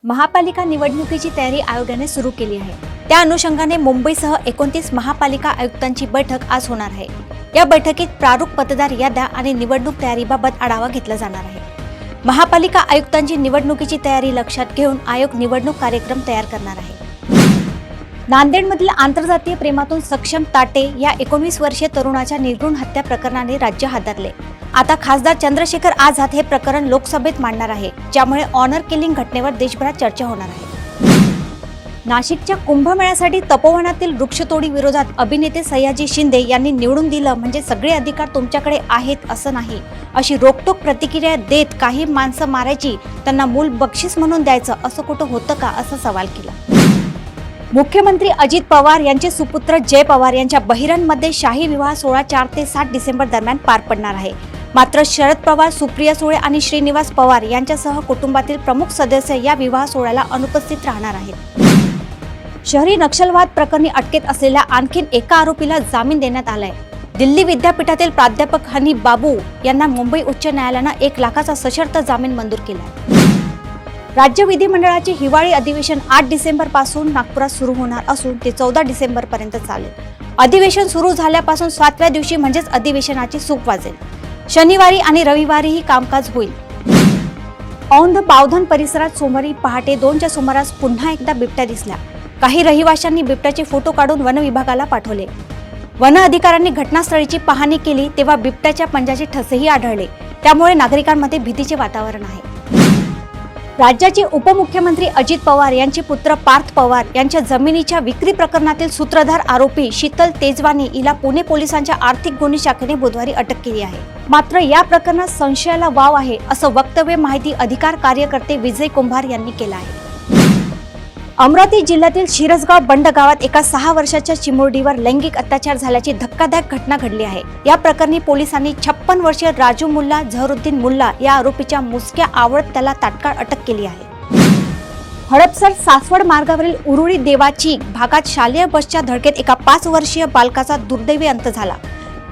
महापालिका निवडणुकीची तयारी आयोगाने सुरू केली आहे। त्या अनुषंगाने मुंबईसह 29 महापालिका आयुक्तांची बैठक आज होणार आहे। या बैठकीत प्रारूप मतदार याद्या आणि निवडणूक तयारीबाबत आढावा घेतला जाणार आहे। महापालिका आयुक्तांची निवडणुकीची तयारी लक्षात घेऊन आयोग निवडणूक कार्यक्रम तयार करणार आहे। नांदेडमधील आंतरजातीय प्रेमातून सक्षम ताटे या 19 वर्षीय तरुणाच्या निर्घृण हत्या प्रकरणाने राज्य हादरले। आता खासदार चंद्रशेखर आझाद हे प्रकरण लोकसभेत मांडणार आहे, ज्यामुळे ऑनर किलिंग घटनेवर देशभरात चर्चा होणार आहे। नाशिकच्या कुंभमेळ्यासाठी तपोवनातील वृक्षतोडी विरोधात अभिनेते सयाजी शिंदे यांनी निवडून दिलं म्हणजे सगळे अधिकार तुमच्याकडे आहेत असं नाही, अशी रोखटोक प्रतिक्रिया देत काही माणसं मारायची त्यांना मूल बक्षीस म्हणून द्यायचं असं कुठं होतं का असा सवाल केला। मुख्यमंत्री अजित पवार यांचे सुपुत्र जय पवार यांच्या बहिरणमध्ये शाही विवाह सोहळा 4 ते 7 डिसेंबर दरम्यान पार पडणार आहे। मात्र शरद पवार, सुप्रिया सुळे आणि श्रीनिवास पवार यांच्यासह कुटुंबातील प्रमुख सदस्य या विवाह सोहळ्याला अनुपस्थित राहणार आहेत। शहरी नक्षलवाद प्रकरणी अटकेत असलेल्या आणखीन एका आरोपीला जामीन देण्यात आलाय। दिल्ली विद्यापीठातील प्राध्यापक हनी बाबू यांना मुंबई उच्च न्यायालयानं 1 लाखाचा सशर्त जामीन मंजूर केला। राज्य विधिमंडळाचे हिवाळी अधिवेशन 8 डिसेंबर पासून नागपुरात सुरू होणार असून ते 14 डिसेंबर पर्यंत चालेल। अधिवेशन सुरू झाल्यापासून 7व्या दिवशी म्हणजेच अधिवेशनाची सूप वाजेल। शनिवारी आणि रविवारीही कामकाज होईल। औंध पावधन परिसरात सोमवारी पहाटे 2च्या सुमारास पुन्हा एकदा बिबट्या दिसला। काही रहिवाशांनी बिबट्याचे फोटो काढून वन विभागाला पाठवले। वन अधिकाऱ्यांनी घटनास्थळीची पाहणी केली तेव्हा बिबट्याच्या पंजाचे ठसेही आढळले, त्यामुळे नागरिकांमध्ये भीतीचे वातावरण आहे। राज्याचे उपमुख्यमंत्री अजित पवार यांचे पुत्र पार्थ पवार यांच्या जमिनीच्या विक्री प्रकरणातील सूत्रधार आरोपी शीतल तेजवानी हिला पुणे पोलिसांच्या आर्थिक गुन्हे शाखेने बुधवारी अटक केली आहे। मात्र या प्रकरणात संशयाला वाव आहे असं वक्तव्य माहिती अधिकार कार्यकर्ते विजय कुंभार यांनी केलं आहे। अमरावती जिल्ह्यातील शिरसगाव बंड गावात एका 6 वर्षाच्या चिमुरडीवर लैंगिक अत्याचार झाल्याची धक्कादायक घटना घडली आहे। या प्रकरणी पोलिसांनी 56 वर्षीय राजू मुल्ला झहरुद्दीन मुल्ला या आरोपीच्या मुसक्या आवळत त्याला तात्काळ अटक केली आहे। हडपसर सासवड मार्गावरील उरुळी देवाची भागात शालेय बसच्या धडकेत एका 5 वर्षीय बालकाचा दुर्दैवी अंत झाला,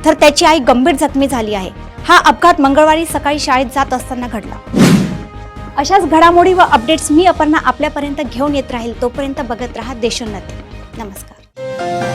तर त्याची आई गंभीर जखमी झाली आहे। हा अपघात मंगळवारी सकाळी शाळेत जात असताना घडला। अशाच घडामोडी व अपडेट्स मी अपर्णा आपल्यापर्यंत घेऊन येत राहील। तोपर्यंत बघत रहा देशोन्नती। नमस्कार।